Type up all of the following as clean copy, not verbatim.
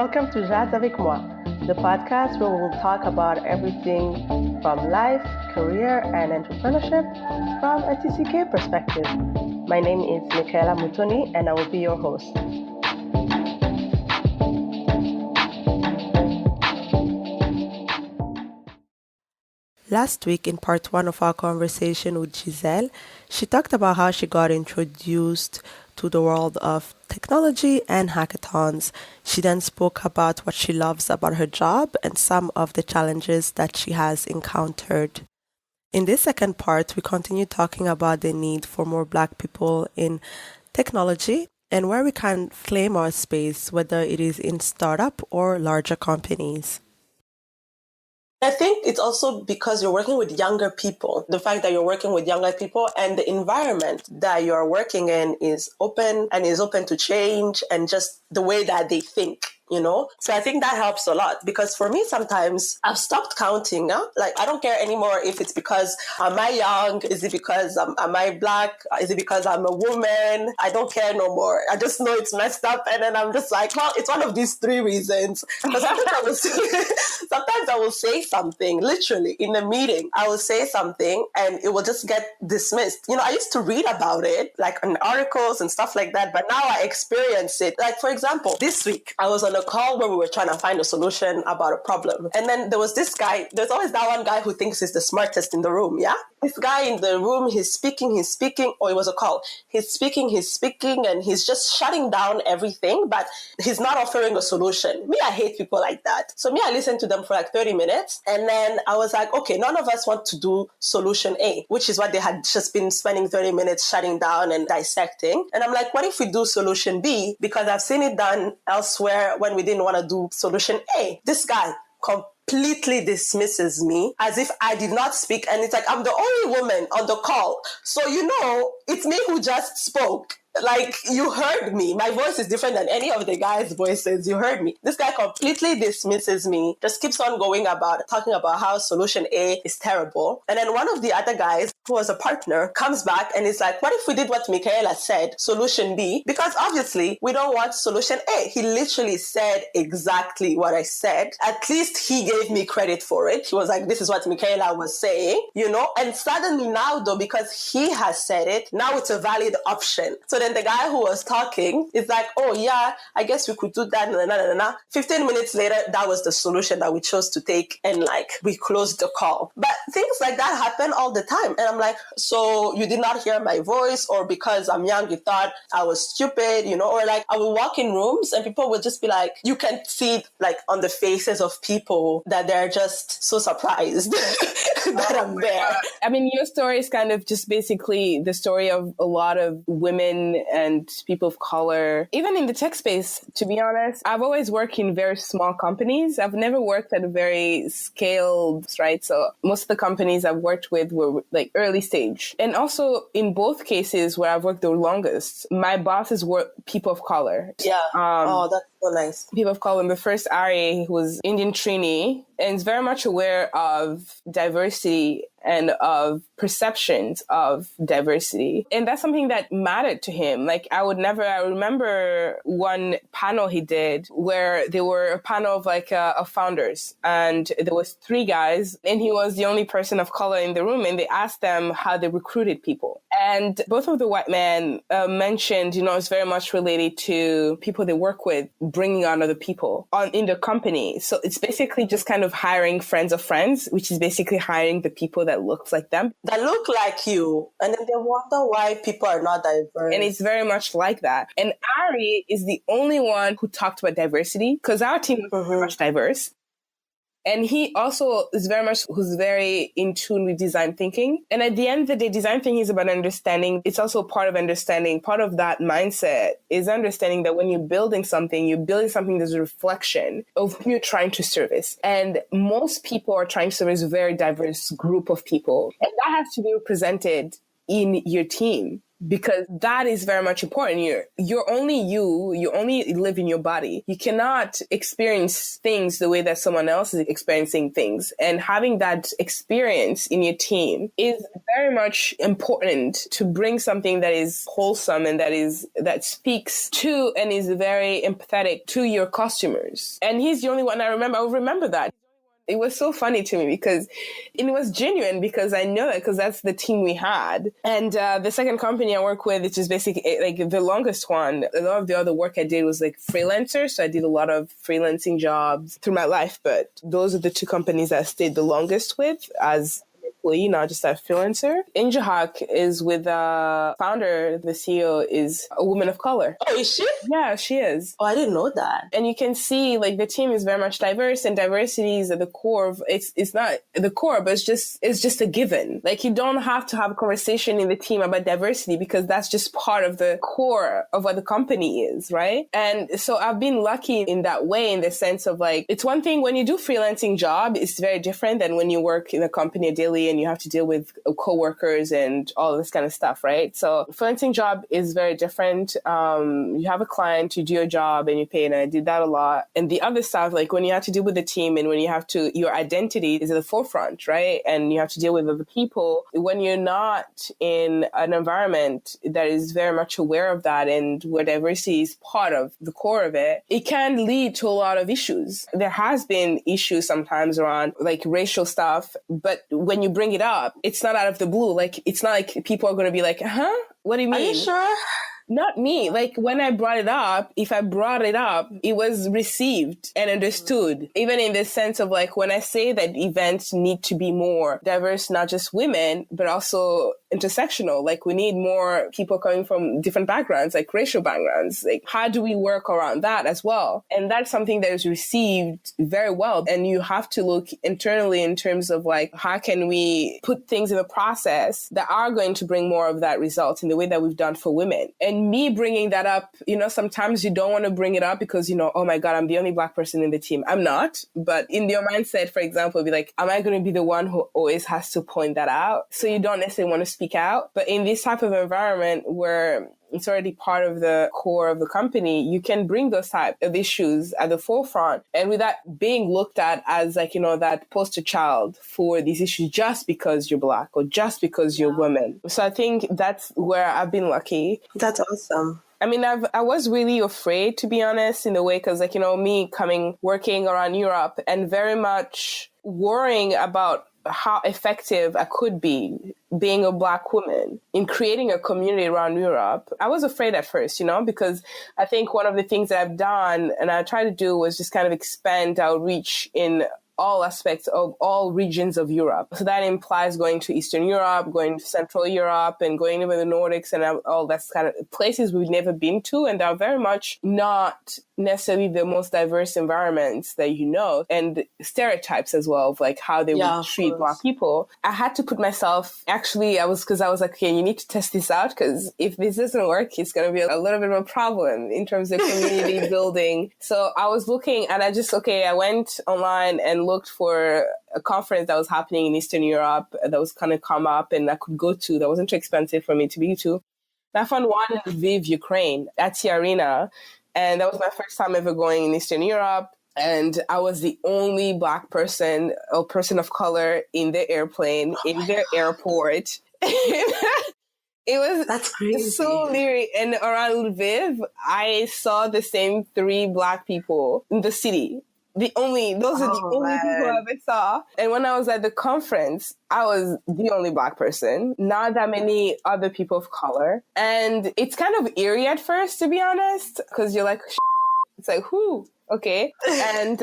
welcome to Jazz avec moi, the podcast where we will talk about everything from life, career, and entrepreneurship from a TCK perspective. My name is Michaela Mutoni, and I will be your host. Last week, in part one of our conversation with Gisele, she talked about how she got introduced to the world of technology and hackathons. She then spoke about what she loves about her job and some of the challenges that she has encountered. In this second part, we continue talking about the need for more Black people in technology and where we can claim our space, whether it is in startup or larger companies. I think it's also because you're working with younger people. The fact that you're working with younger people and the environment that you're working in is open and is open to change and just the way that they think. So I think that helps a lot because for me, sometimes I've stopped counting. Like, I don't care anymore if it's because am I young? Is it because am I Black? Is it because I'm a woman? I don't care no more. I just know it's messed up. And then I'm just like, well, it's one of these three reasons. But sometimes I will say something, literally in a meeting, I will say something and it will just get dismissed. I used to read about it like in articles and stuff like that, but now I experience it. Like, for example, this week I was on a call where we were trying to find a solution about a problem. And then there was this guy, there's always that one guy who thinks he's the smartest in the room, yeah? This guy in the room, he's speaking, or it was a call. He's speaking, and he's just shutting down everything, but he's not offering a solution. Me, I hate people like that. So I listened to them for like 30 minutes. And then I was like, okay, none of us want to do solution A, which is what they had just been spending 30 minutes shutting down and dissecting. And I'm like, what if we do solution B? Because I've seen it done elsewhere when we didn't want to do solution A. This guy completely dismisses me as if I did not speak. And it's like, I'm the only woman on the call. So, it's me who just spoke. Like, you heard me. My voice is different than any of the guys' voices. You heard me. This guy completely dismisses me, just keeps on talking about how solution A is terrible. And then one of the other guys, who was a partner, comes back and is like, what if we did what Michaela said, solution B? Because obviously we don't want solution A. He literally said exactly what I said. At least he gave me credit for it. He was like, this is what Michaela was saying, And suddenly now, though, because he has said it, now it's a valid option. So then the guy who was talking is like, oh yeah, I guess we could do that. 15 minutes later, that was the solution that we chose to take. And like, we closed the call. But things like that happen all the time. And I'm like, so you did not hear my voice, or because I'm young, you thought I was stupid, or like I will walk in rooms and people will just be like, you can see like on the faces of people that they're just so surprised that I'm there. I mean, your story is kind of just basically the story of a lot of women and people of color, even in the tech space, to be honest. I've always worked in very small companies. I've never worked at a very scaled, right? So most of the companies I've worked with were like early stage. And also in both cases where I've worked the longest, my bosses were people of color. Yeah. That's so nice. People of color. The first RA was Indian Trini and is very much aware of diversity and of perceptions of diversity. And that's something that mattered to him. Like I remember one panel he did where there were a panel of of founders and there was 3 guys and he was the only person of color in the room and they asked them how they recruited people. And both of the white men mentioned, it's very much related to people they work with, bringing on other people in the company. So it's basically just kind of hiring friends of friends, which is basically hiring the people that look like them. That look like you. And then they wonder why people are not diverse. And it's very much like that. And Ari is the only one who talked about diversity because our team was very much diverse. And he also is who's very in tune with design thinking. And at the end of the day, design thinking is about understanding. It's also part of understanding. Part of that mindset is understanding that when you're building something that's a reflection of who you're trying to service. And most people are trying to service a very diverse group of people. And that has to be represented in your team. because that is very much important. You're only you only live in your body. You cannot experience things the way that someone else is experiencing things. And having that experience in your team is very much important to bring something that is wholesome and that speaks to and is very empathetic to your customers. And he's the only one I will remember that. It was so funny to me because it was genuine, because I know it, because that's the team we had. And the second company I work with, which is basically like the longest one, a lot of the other work I did was like freelancer. So I did a lot of freelancing jobs through my life. But those are the two companies I stayed the longest with as employee, not just as freelancer. Injahak is with the founder, the CEO is a woman of color. Oh, is she? Yeah, she is. Oh, I didn't know that. And you can see like the team is very much diverse, and diversity is at the core of it's not the core, but it's just a given. Like you don't have to have a conversation in the team about diversity because that's just part of the core of what the company is, right? And so I've been lucky in that way, in the sense of like, it's one thing when you do freelancing job, it's very different than when you work in a company daily and you have to deal with coworkers and all this kind of stuff, right? So freelancing job is very different. You have a client, you do your job and you pay, and I did that a lot. And the other stuff, like when you have to deal with the team and when you have to, your identity is at the forefront, right? And you have to deal with other people. When you're not in an environment that is very much aware of that and where diversity is part of the core of it, it can lead to a lot of issues. There has been issues sometimes around like racial stuff, but when you bring it up, it's not out of the blue. Like, it's not like people are going to be like, huh? What do you mean? Are you sure? Not me. Like when I brought it up, if I brought it up, it was received and understood. Even in the sense of like when I say that events need to be more diverse, not just women, but also intersectional. Like we need more people coming from different backgrounds, like racial backgrounds. Like how do we work around that as well? And that's something that is received very well. And you have to look internally in terms of like, how can we put things in the process that are going to bring more of that result in the way that we've done for women? And me bringing that up, sometimes you don't want to bring it up because, oh my God, I'm the only Black person in the team. I'm not. But in your mindset, for example, be like, am I going to be the one who always has to point that out? So you don't necessarily want to speak out. But in this type of environment where it's already part of the core of the company, you can bring those type of issues at the forefront. And without being looked at as like, that poster child for these issues just because you're Black or just because you're woman. So I think that's where I've been lucky. That's awesome. I mean, I was really afraid, to be honest, in a way, because me working around Europe and very much worrying about how effective I could be being a Black woman in creating a community around Europe. I was afraid at first, because I think one of the things that I've done and I tried to do was just kind of expand our reach in all aspects of all regions of Europe. So that implies going to Eastern Europe, going to Central Europe, and going over the Nordics and all that kind of places we've never been to. And they're very much not necessarily the most diverse environments that and stereotypes as well of like how they would treat Black people. I had to put myself, actually, I was like, okay, you need to test this out because if this doesn't work, it's going to be a little bit of a problem in terms of community building. So I was looking and I went online and looked for a conference that was happening in Eastern Europe that was kind of come up and I could go to that wasn't too expensive for me to be to. And I found one in Lviv, Ukraine at the arena. And that was my first time ever going in Eastern Europe. And I was the only Black person or person of color in the airplane, in the airport. That's crazy. So leery. And around Lviv, I saw the same 3 Black people in the city. Those are the only people I ever saw. And when I was at the conference, I was the only Black person, not that many other people of color. And it's kind of eerie at first, to be honest, because you're like, it's like, who? Okay. And,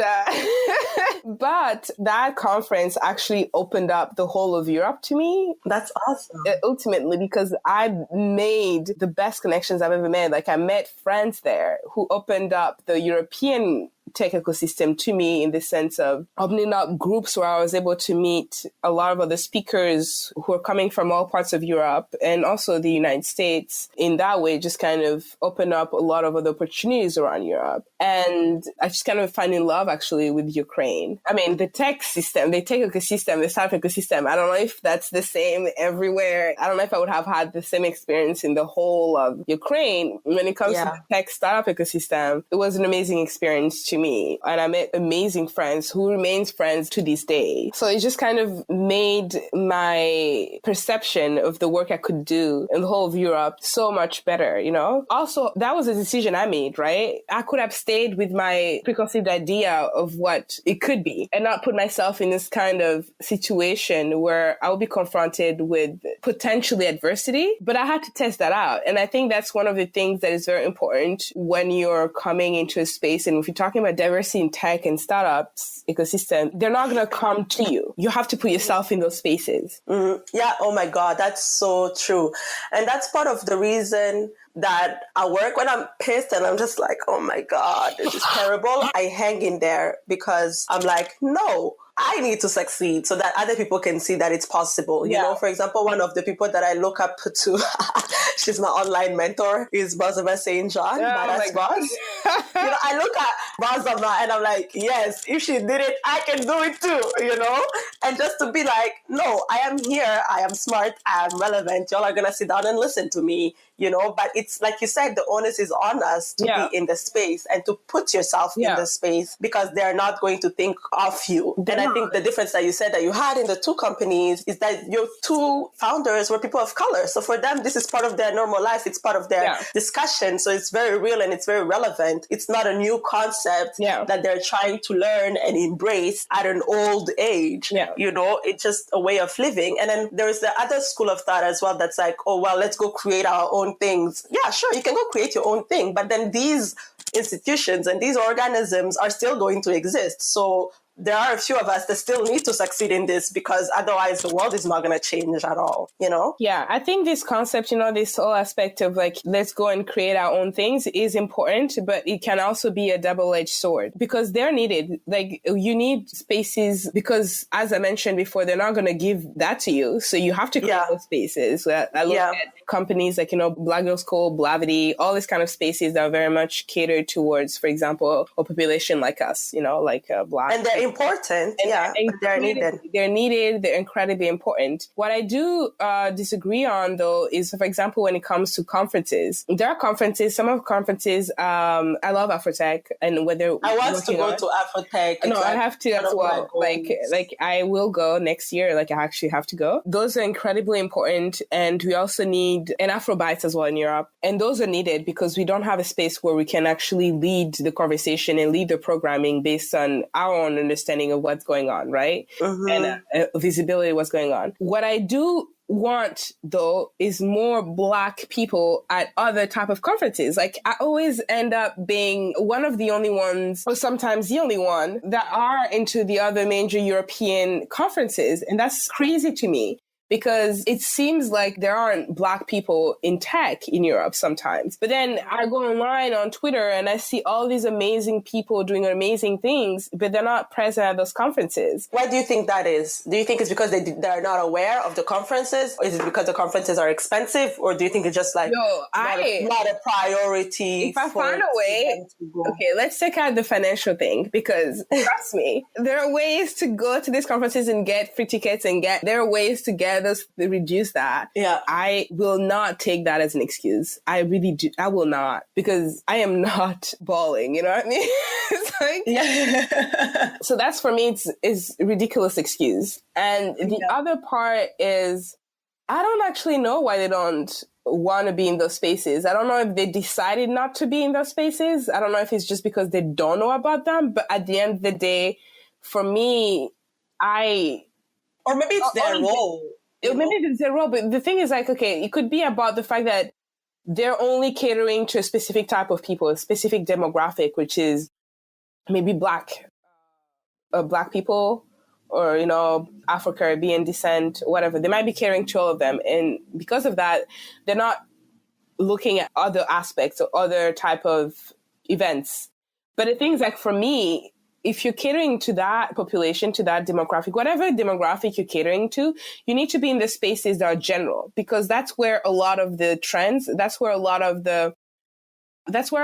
but that conference actually opened up the whole of Europe to me. That's awesome. Ultimately, because I made the best connections I've ever made. Like I met friends there who opened up the European tech ecosystem to me in the sense of opening up groups where I was able to meet a lot of other speakers who are coming from all parts of Europe and also the United States. In that way, just kind of open up a lot of other opportunities around Europe. And I just kind of find in love actually with Ukraine. I mean, the tech ecosystem, the startup ecosystem, I don't know if that's the same everywhere. I don't know if I would have had the same experience in the whole of Ukraine. When it comes to the tech startup ecosystem, it was an amazing experience to me. And I met amazing friends who remains friends to this day. So it just kind of made my perception of the work I could do in the whole of Europe so much better, you know? Also, that was a decision I made, right? I could have stayed with my preconceived idea of what it could be and not put myself in this kind of situation where I would be confronted with potentially adversity, but I had to test that out. And I think that's one of the things that is very important when you're coming into a space. And if you're talking about diversity in tech and startups ecosystem, they're not going to come to you. You have to put yourself in those spaces. Yeah. Oh my God. That's so true. And that's part of the reason that at work when I'm pissed and I'm just like, oh my God, this is terrible. I hang in there because I'm like, no, I need to succeed so that other people can see that it's possible. You know, for example, one of the people that I look up to, she's my online mentor, is Bozoma St. John. Badass Boss. You know, I look at Bozoma and I'm like, yes, if she did it, I can do it too, you know? And just to be like, no, I am here. I am smart. I am relevant. Y'all are going to sit down and listen to me, you know? But it's like you said, the onus is on us to be in the space and to put yourself in the space because they're not going to think of you. And I think the difference that you said that you had in the two companies is that your two founders were people of color. So for them, this is part of their normal life. It's part of their discussion. So it's very real and it's very relevant. It's not a new concept that they're trying to learn and embrace at an old age. You know, it's just a way of living. And then there's the other school of thought as well that's like, oh, well, let's go create our own things. Yeah, sure, you can go create your own thing. But then these institutions and these organisms are still going to exist. So there are a few of us that still need to succeed in this because otherwise the world is not going to change at all, you know? Yeah, I think this concept, you know, this whole aspect of like, let's go and create our own things is important, but it can also be a double-edged sword because they're needed. Like you need spaces because as I mentioned before, they're not going to give that to you. So you have to create those spaces. I look at companies like, you know, Black Girls Code, Blavity, all these kind of spaces that are very much catered towards, for example, a population like us, you know, like Black. And they're important. They're needed. They're needed. They're incredibly important. What I do disagree on, though, is, for example, when it comes to conferences. There are conferences, some of the conferences, I love Afrotech and whether I want to go to Afrotech. No, I have to as well. Like I will go next year. Like I actually have to go. Those are incredibly important. And we also need an Afrobytes as well in Europe. And those are needed because we don't have a space where we can actually lead the conversation and lead the programming based on our own understanding of what's going on, right? And visibility of what's going on. What I do want, though, is more Black people at other type of conferences. Like I always end up being one of the only ones, or sometimes the only one, that are into the other major European conferences. And that's crazy to me. Because it seems like there aren't Black people in tech in Europe sometimes. But then I go online on Twitter and I see all these amazing people doing amazing things, but they're not present at those conferences. Why do you think that is? Do you think it's because they're not aware of the conferences? Or is it because the conferences are expensive? Or do you think it's just like not a priority? If I find a way, okay, let's take out the financial thing because trust me, there are ways to go to these conferences and get free tickets there are ways to get reduce that. I will not take that as an excuse. I really do. I will not because I am not balling. You know what I mean? It's like, so that's for me. It's a ridiculous excuse. And the other part is I don't actually know why they don't want to be in those spaces. I don't know if they decided not to be in those spaces. I don't know if it's just because they don't know about them. But at the end of the day, for me, or maybe it's their role. Maybe it's their role, but the thing is like, okay, it could be about the fact that they're only catering to a specific type of people, a specific demographic, which is maybe Black people or, you know, Afro-Caribbean descent, whatever. They might be catering to all of them. And because of that, they're not looking at other aspects or other type of events But the thing is, like, for me, if you're catering to that population, to that demographic, whatever demographic you're catering to, you need to be in the spaces that are general, because that's where a lot of the trends, that's where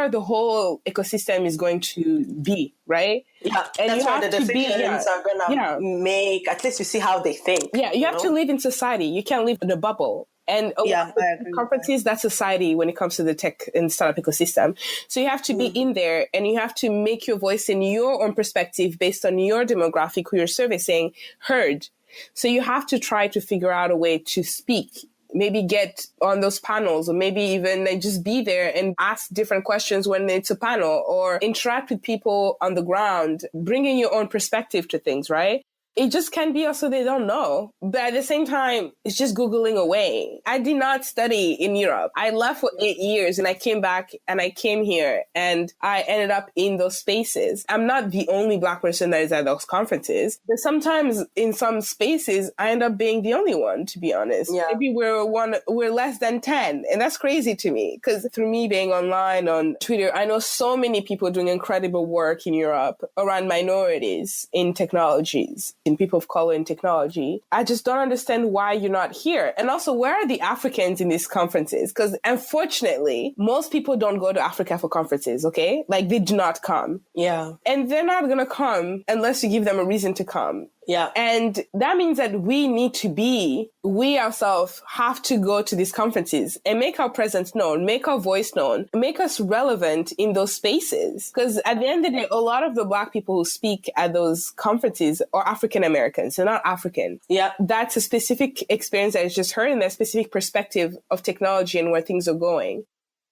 the whole ecosystem is going to be, right? Yeah, and that's you where have the to be, decisions are gonna make. At least you see how they think. Yeah, you have to live in society. You can't live in a bubble. And a lot of the conferences, that's society when it comes to the tech and startup ecosystem. So you have to be in there, and you have to make your voice in your own perspective based on your demographic who you're servicing heard. So you have to try to figure out a way to speak, maybe get on those panels, or maybe even just be there and ask different questions when it's a panel, or interact with people on the ground, bringing your own perspective to things, right? It just can be also they don't know. But at the same time, it's just Googling away. I did not study in Europe. I left for 8 years and I came back and I came here and I ended up in those spaces. I'm not the only Black person that is at those conferences, but sometimes in some spaces, I end up being the only one, to be honest. Yeah. Maybe we're less than 10. And that's crazy to me, because through me being online on Twitter, I know so many people doing incredible work in Europe around minorities in technologies, in people of color in technology. I just don't understand why you're not here. And also, where are the Africans in these conferences? Because unfortunately, most people don't go to Africa for conferences, okay? Like, they do not come. Yeah. And they're not going to come unless you give them a reason to come. Yeah. And that means that we ourselves have to go to these conferences and make our presence known, make our voice known, make us relevant in those spaces. Because at the end of the day, a lot of the Black people who speak at those conferences are African Americans. They're not African. Yeah. That's a specific experience that is just heard in their specific perspective of technology and where things are going.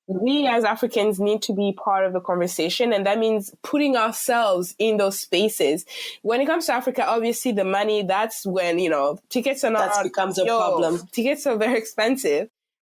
We as Africans need to be part of the conversation, and that means putting ourselves in those spaces. When it comes to Africa, obviously the money, that's when, tickets are not... That becomes a problem. Tickets are very expensive.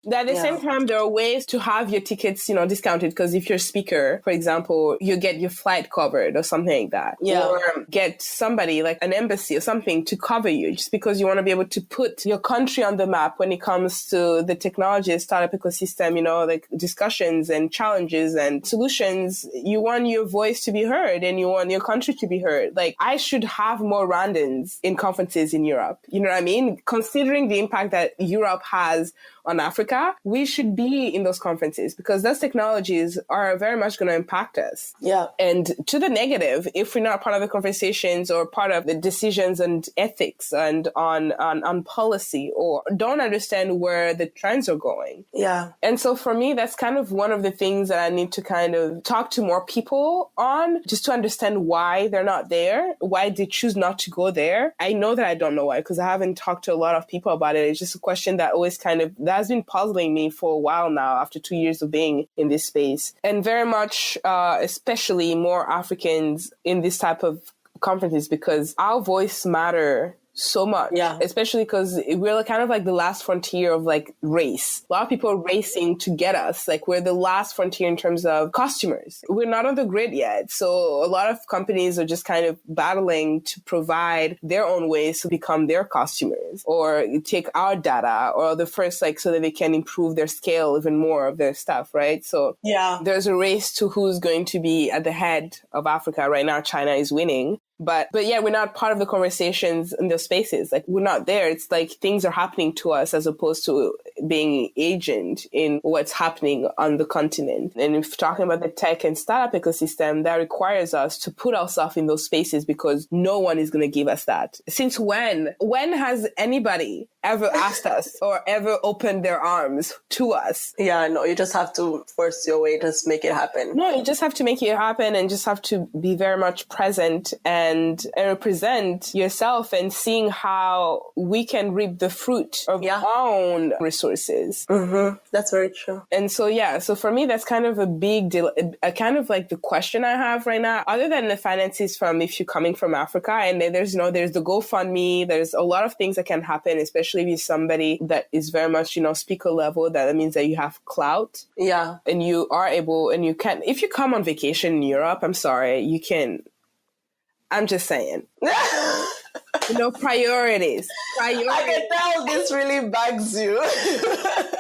At the same time, there are ways to have your tickets, discounted, because if you're a speaker, for example, you get your flight covered or something like that. Yeah. Or get somebody like an embassy or something to cover you, just because you want to be able to put your country on the map when it comes to the technology startup ecosystem, like discussions and challenges and solutions. You want your voice to be heard and you want your country to be heard. Like, I should have more Rwandans in conferences in Europe. You know what I mean? Considering the impact that Europe has on Africa, we should be in those conferences, because those technologies are very much going to impact us. Yeah. And to the negative, if we're not part of the conversations or part of the decisions and ethics and on policy, or don't understand where the trends are going. Yeah. And so for me, that's kind of one of the things that I need to kind of talk to more people on, just to understand why they're not there, why they choose not to go there. I know that I don't know why, because I haven't talked to a lot of people about it. It's just a question that always that has been puzzling me for a while now, after 2 years of being in this space. And very much, especially more Africans in this type of conferences, because our voice matter so much. Yeah. Especially because we're kind of like the last frontier of like race. A lot of people are racing to get us. Like, we're the last frontier in terms of customers. We're not on the grid yet. So a lot of companies are just kind of battling to provide their own ways to become their customers, or take our data, or the first, like, so that they can improve their scale even more of their stuff, right? So yeah, there's a race to who's going to be at the head of Africa. Right now, China is winning. But yeah, we're not part of the conversations in those spaces. Like, we're not there. It's like things are happening to us as opposed to being agent in what's happening on the continent. And if talking about the tech and startup ecosystem, that requires us to put ourselves in those spaces, because no one is going to give us that. Since when? When has anybody ever asked us or ever opened their arms to us? Yeah, no, you just have to force your way, just make it happen. No, you just have to make it happen, and just have to be very much present and represent yourself, and seeing how we can reap the fruit of our own resources. Mm-hmm. That's very true. And so, so for me, that's kind of a big deal, a kind of like the question I have right now, other than the finances from if you're coming from Africa. And then there's the GoFundMe, there's a lot of things that can happen, especially if you're somebody that is very much, speaker level. That means that you have clout. Yeah. And you are able, and you can, if you come on vacation in Europe, I'm sorry, you can. I'm just saying. Priorities. I can tell this really bugs you.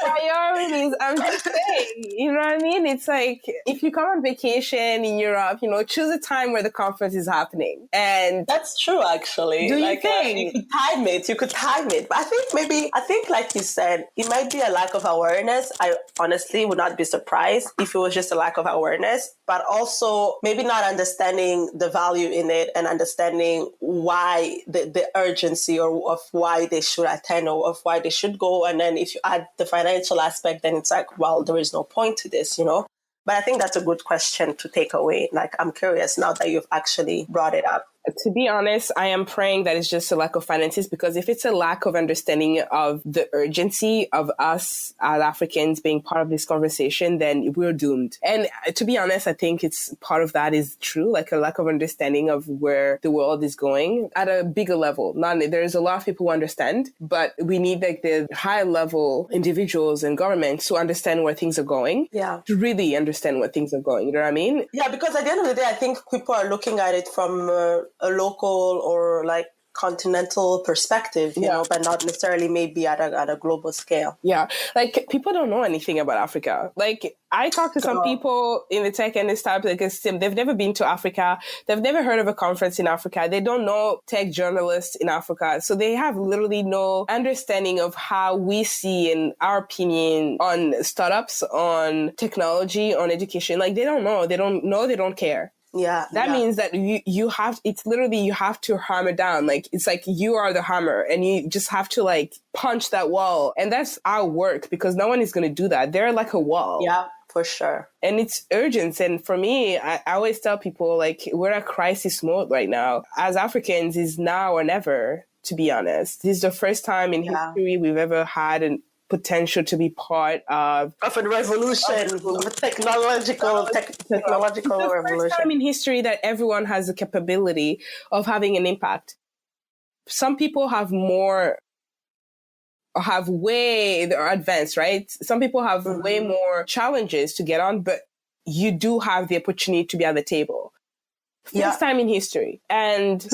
Priorities. I'm just saying, you know what I mean? It's like, if you come on vacation in Europe, choose a time where the conference is happening. And that's true, actually. Do you think? You could time it. But I think like you said, it might be a lack of awareness. I honestly would not be surprised if it was just a lack of awareness, but also maybe not understanding the value in it and understanding why the urgency or of why they should attend or of why they should go. And then if you add the financial aspect, then it's like, well, there is no point to this, But I think that's a good question to take away. Like, I'm curious now that you've actually brought it up. To be honest, I am praying that it's just a lack of finances, because if it's a lack of understanding of the urgency of us as Africans being part of this conversation, then we're doomed. And to be honest, I think it's part of that is true, like a lack of understanding of where the world is going at a bigger level. There's a lot of people who understand, but we need like the high level individuals and governments to understand where things are going. Yeah. To really understand where things are going. You know what I mean? Yeah, because at the end of the day, I think people are looking at it from a local or like continental perspective, you know, but not necessarily maybe at a global scale. Yeah, like people don't know anything about Africa. Like I talk to some people in the tech and startup ecosystem. They've never been to Africa. They've never heard of a conference in Africa. They don't know tech journalists in Africa. So they have literally no understanding of how we see and our opinion on startups, on technology, on education. Like they don't know. They don't care. Yeah. That means that you have to hammer down. Like, it's like you are the hammer and you just have to like punch that wall. And that's our work, because no one is going to do that. They're like a wall. Yeah, for sure. And it's urgent. And for me, I always tell people, like, we're at crisis mode right now. As Africans, is now or never, to be honest. This is the first time in history we've ever had an potential to be part of a revolution, of a technological revolution. First time in history that everyone has the capability of having an impact. Some people they're advanced, right? Some people have way more challenges to get on, but you do have the opportunity to be at the table. First time in history. And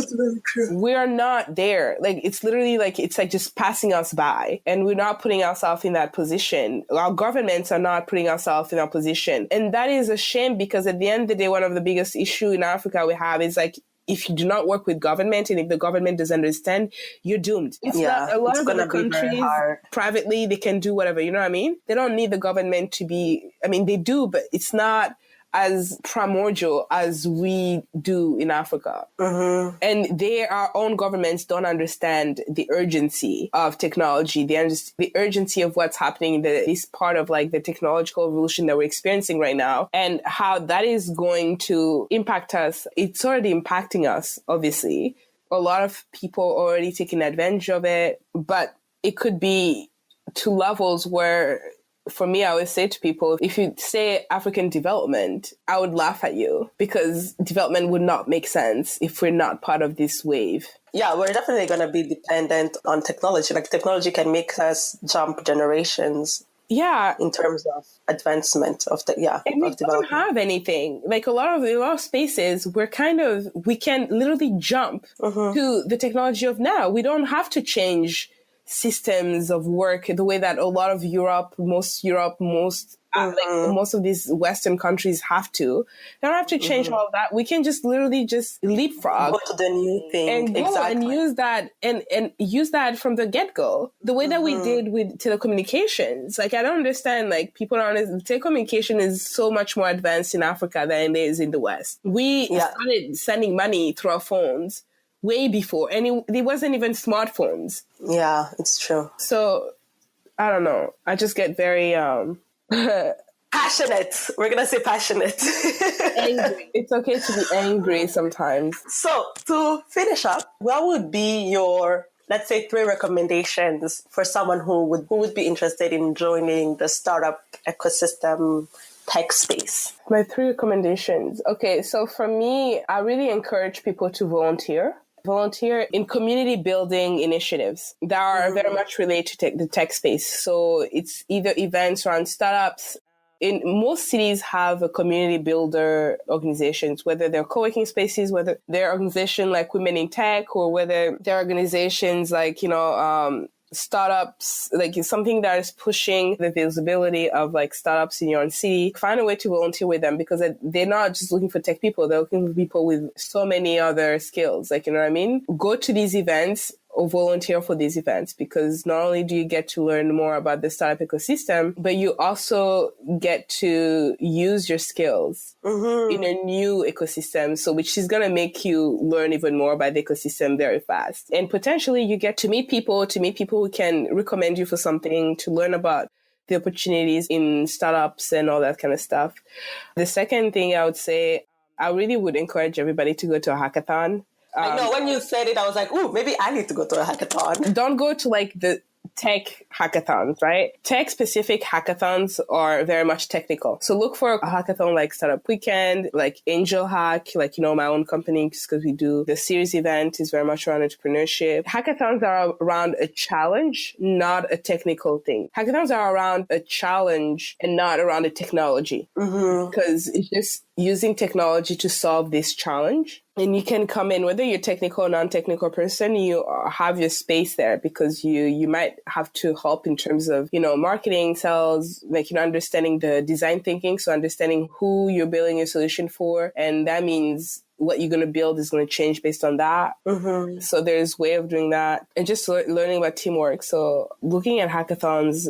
we're not there. Like, it's literally like, it's like just passing us by, and we're not putting ourselves in that position. Our governments are not putting ourselves in that position. And that is a shame, because at the end of the day, one of the biggest issues in Africa we have is like, if you do not work with government and if the government doesn't understand, you're doomed. It's not, a lot of other countries privately, they can do whatever, you know what I mean? They don't need the government to be, they do, but it's not as primordial as we do in Africa. Mm-hmm. And our own governments don't understand the urgency of technology, the urgency of what's happening, that is part of like the technological revolution that we're experiencing right now, and how that is going to impact us. It's already impacting us, obviously. A lot of people are already taking advantage of it, but it could be to levels where, for me, I always say to people, if you say African development, I would laugh at you, because development would not make sense if we're not part of this wave. Yeah, we're definitely going to be dependent on technology. Like, technology can make us jump generations. Yeah. In terms of advancement of and we don't have anything. Like a lot of spaces, we can literally jump to the technology of now. We don't have to change systems of work the way that a lot of most of these Western countries have to. They don't have to change all of that. We can just literally just leapfrog, go to the new thing, and go and use that and use that from the get-go. The way that we did with telecommunications. Like, I don't understand. Like, people don't understand. Telecommunication is so much more advanced in Africa than it is in the West. We started sending money through our phones way before, and it wasn't even smartphones. Yeah, it's true. So, I don't know. I just get very passionate. We're gonna say passionate. Angry. It's okay to be angry sometimes. So, to finish up, what would be your, let's say, 3 recommendations for someone who would be interested in joining the startup ecosystem tech space? My 3 recommendations. Okay, so for me, I really encourage people to volunteer in community building initiatives that are very much related to the tech space. So it's either events around startups, in most cities have a community builder organizations, whether they're co-working spaces, whether they're organizations like Women in Tech, or whether they're organizations like, startups, like something that is pushing the visibility of like startups in your own city. Find a way to volunteer with them, because they're not just looking for tech people. They're looking for people with so many other skills. Like, you know what I mean? Go to these events or volunteer for these events, because not only do you get to learn more about the startup ecosystem, but you also get to use your skills in a new ecosystem. So which is going to make you learn even more about the ecosystem very fast. And potentially you get to meet people who can recommend you for something, to learn about the opportunities in startups and all that kind of stuff. The second thing I would say, I really would encourage everybody to go to a hackathon. I know, when you said it, I was like, ooh, maybe I need to go to a hackathon. Don't go to like the tech hackathons, right? Tech specific hackathons are very much technical. So look for a hackathon like Startup Weekend, like Angel Hack, like, my own company, because we do the series event is very much around entrepreneurship. Hackathons are around a challenge, not a technical thing. Hackathons are around a challenge and not around a technology, because it's just using technology to solve this challenge. And you can come in, whether you're technical or non-technical person, you have your space there, because you might have to help in terms of, marketing, sales, like, understanding the design thinking. So understanding who you're building a solution for. And that means what you're going to build is going to change based on that. So there's way of doing that, and just learning about teamwork. So looking at hackathons,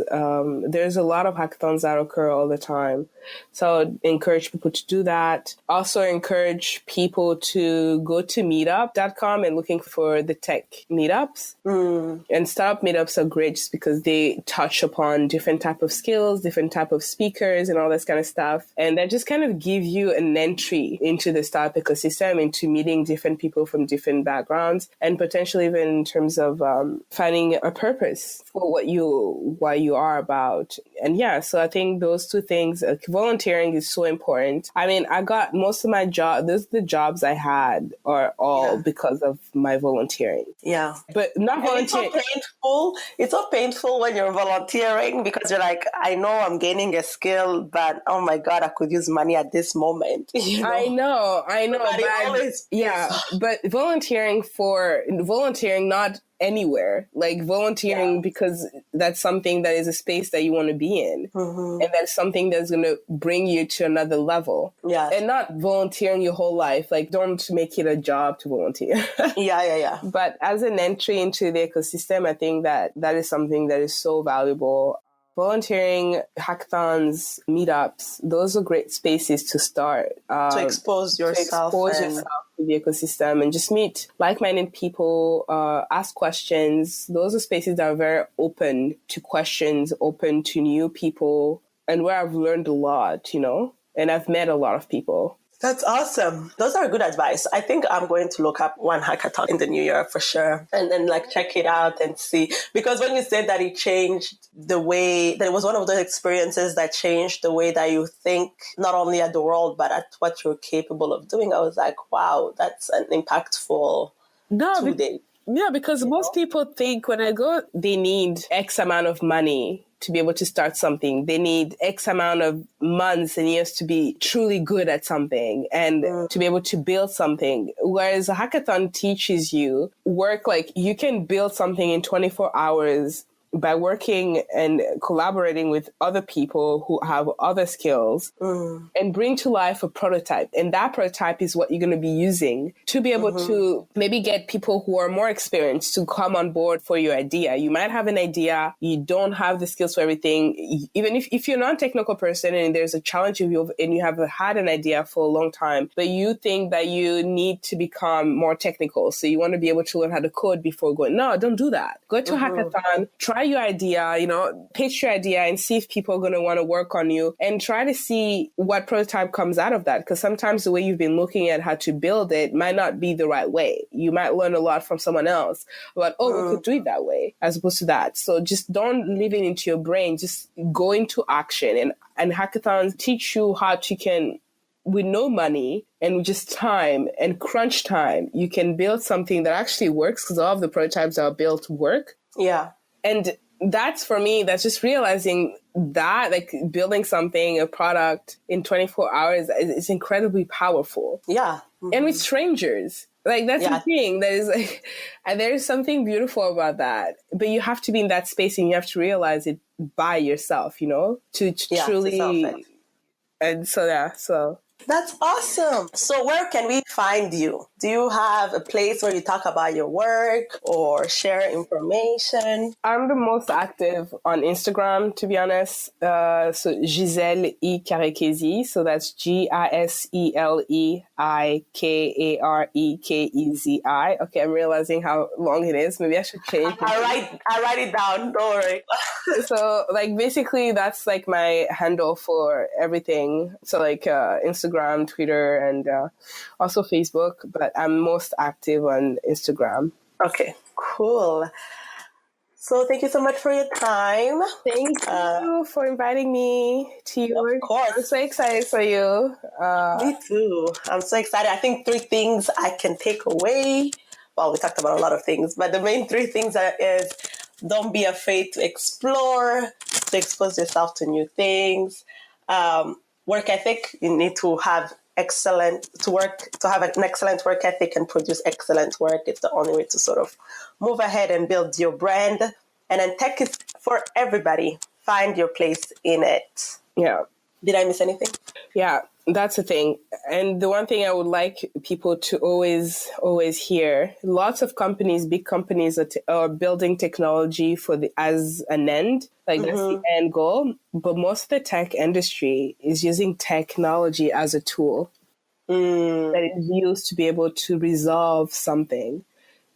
there's a lot of hackathons that occur all the time. So I'd encourage people to do that. Also encourage people to go to meetup.com and looking for the tech meetups. And startup meetups are great just because they touch upon different type of skills, different type of speakers and all this kind of stuff. And that just kind of give you an entry into the startup ecosystem, into meeting different people from different backgrounds, and potentially even in terms of finding a purpose for what you are about. And yeah, so I think those two things, volunteering is so important. I mean, I got most of my the jobs I had are all because of my volunteering. Yeah. But not volunteering. It's so painful. It's so painful when you're volunteering, because you're like, I know I'm gaining a skill, but oh my God, I could use money at this moment. I know. But volunteering not anywhere, like volunteering because that's something that is a space that you want to be in, and that's something that's going to bring you to another level. And not volunteering your whole life. Like, don't make it a job to volunteer. But as an entry into the ecosystem, I think that is something that is so valuable. Volunteering, hackathons, meetups, those are great spaces to start. To expose yourself to the ecosystem and just meet like-minded people, ask questions. Those are spaces that are very open to questions, open to new people, and where I've learned a lot, and I've met a lot of people. That's awesome. Those are good advice. I think I'm going to look up one hackathon in the new year for sure, and then check it out and see. Because when you said that it changed the way, that it was one of those experiences that changed the way that you think, not only at the world, but at what you're capable of doing, I was like, wow, that's an impactful 2 days. Yeah, because most people think when I go, they need X amount of money to be able to start something. They need X amount of months and years to be truly good at something and to be able to build something. Whereas a hackathon teaches you you can build something in 24 hours by working and collaborating with other people who have other skills and bring to life a prototype. And that prototype is what you're going to be using to be able to maybe get people who are more experienced to come on board for your idea. You might have an idea, you don't have the skills for everything. Even if you're not a technical person and there's a challenge and you have had an idea for a long time, but you think that you need to become more technical. So you want to be able to learn how to code before going. No, don't do that. Go to a hackathon, try your idea, pitch your idea and see if people are going to want to work on you and try to see what prototype comes out of that. Because sometimes the way you've been looking at how to build it might not be the right way. You might learn a lot from someone else about, we could do it that way as opposed to that. So just don't leave it into your brain. Just go into action. And hackathons teach you how with no money and with just time and crunch time, you can build something that actually works, because all of the prototypes that are built work. Yeah. And that's, for me, that's just realizing that, like building something, a product in 24 hours is incredibly powerful. Yeah. And with strangers. Like, that's the thing. That is like, and there's something beautiful about that. But you have to be in that space and you have to realize it by yourself, you know, to truly. And so. That's awesome. So where can we find you? Do you have a place where you talk about your work or share information? I'm the most active on Instagram, to be honest. So Gisele E. Karekezi. So that's GISELEIKAREKEZI. Okay, I'm realizing how long it is. Maybe I should change it. I write it down. Don't worry. So like basically that's like my handle for everything. So like Instagram, Twitter, and also Facebook. But I'm most active on Instagram. Okay, cool. So thank you so much for your time. Thank you for inviting me to your... Of course. I'm so excited for you. Me too. I'm so excited. I think 3 things I can take away. Well, we talked about a lot of things, but the main 3 things is don't be afraid to explore, to expose yourself to new things. Work ethic, you need to have an excellent work ethic and produce excellent work. It's the only way to sort of move ahead and build your brand. And then tech is for everybody. Find your place in it. Yeah. Did I miss anything? Yeah, that's the thing. And the one thing I would like people to always hear, lots of companies, big companies are building technology as an end, like that's the end goal. But most of the tech industry is using technology as a tool that is used to be able to resolve something.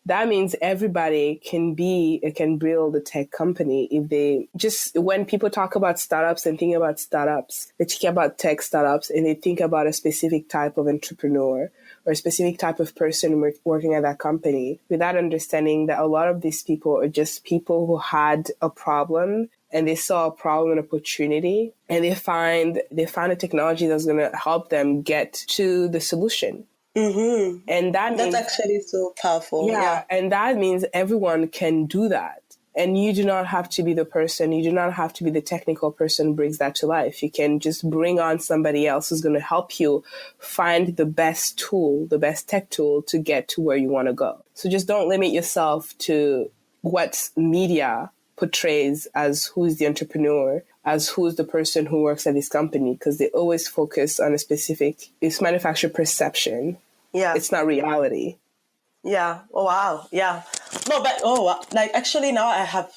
That means everybody can build a tech company if they when people talk about startups and think about startups, they think about tech startups and they think about a specific type of entrepreneur or a specific type of person working at that company, without understanding that a lot of these people are just people who had a problem and they saw a problem and opportunity and they find a technology that's going to help them get to the solution. Mm-hmm. And that's actually so powerful. Yeah, and that means everyone can do that. And you do not have to be the person, you do not have to be the technical person who brings that to life. You can just bring on somebody else who's going to help you find the best tool, the best tech tool to get to where you want to go. So just don't limit yourself to what media portrays as who's the entrepreneur, as who's the person who works at this company, because they always focus on it's manufactured perception. Yeah. It's not reality. Yeah. Oh, wow. Yeah. No, but, like, actually now I have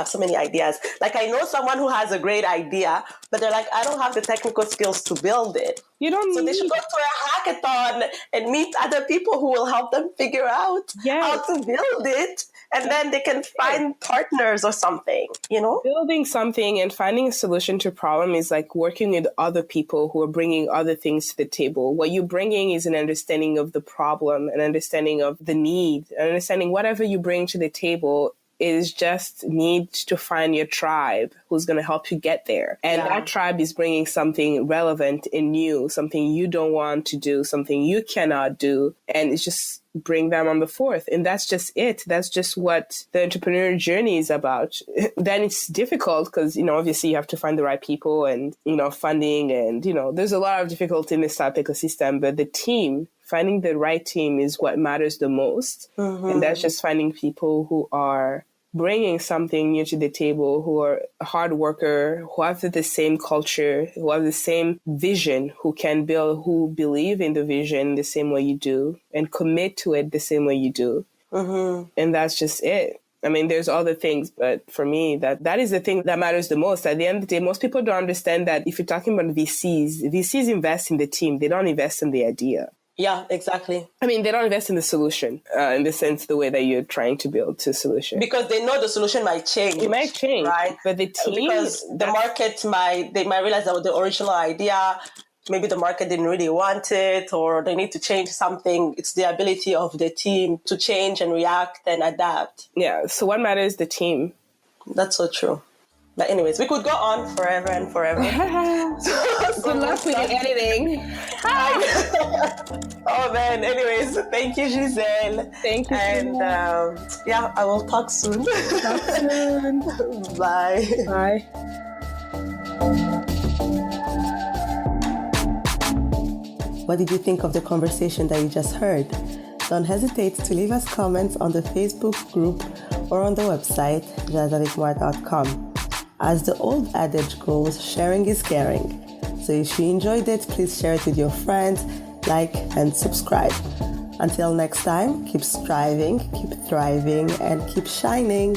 so many ideas. Like, I know someone who has a great idea, but they're like, I don't have the technical skills to build it. So they should go to a hackathon and meet other people who will help them figure out how to build it. And then they can find partners or something, you know? Building something and finding a solution to a problem is like working with other people who are bringing other things to the table. What you're bringing is an understanding of the problem, an understanding of the need, an understanding whatever you bring to the table is just need to find your tribe who's going to help you get there. And that tribe is bringing something relevant and new, something you don't want to do, something you cannot do. And it's just bring them on the forth. And that's just it. That's just what the entrepreneurial journey is about. Then it's difficult because, obviously you have to find the right people and, funding and, there's a lot of difficulty in this startup ecosystem, but the team, finding the right team is what matters the most. And that's just finding people who are bringing something new to the table, who are a hard worker, who have the same culture, who have the same vision, who can build, who believe in the vision the same way you do and commit to it the same way you do. And that's just it. I mean, there's other things, but for me, that is the thing that matters the most. At the end of the day, most people don't understand that if you're talking about VCs invest in the team. They don't invest in the idea. Yeah, exactly. I mean, they don't invest in the solution in the sense, the way that you're trying to build the solution. Because they know the solution might change. It might change, right? But the team... Because the market might realize that the original idea, maybe the market didn't really want it, or they need to change something. It's the ability of the team to change and react and adapt. Yeah, so what matters is the team. That's so true. But anyways, we could go on forever and forever. Good luck with your editing. Oh man, anyways, thank you, Gisele. Thank you. And I will talk soon. Talk soon. Bye. Bye. What did you think of the conversation that you just heard? Don't hesitate to leave us comments on the Facebook group or on the website, jazzavicmore.com. As the old adage goes, sharing is caring. So if you enjoyed it, please share it with your friends, like and subscribe. Until next time, keep striving, keep thriving, and keep shining.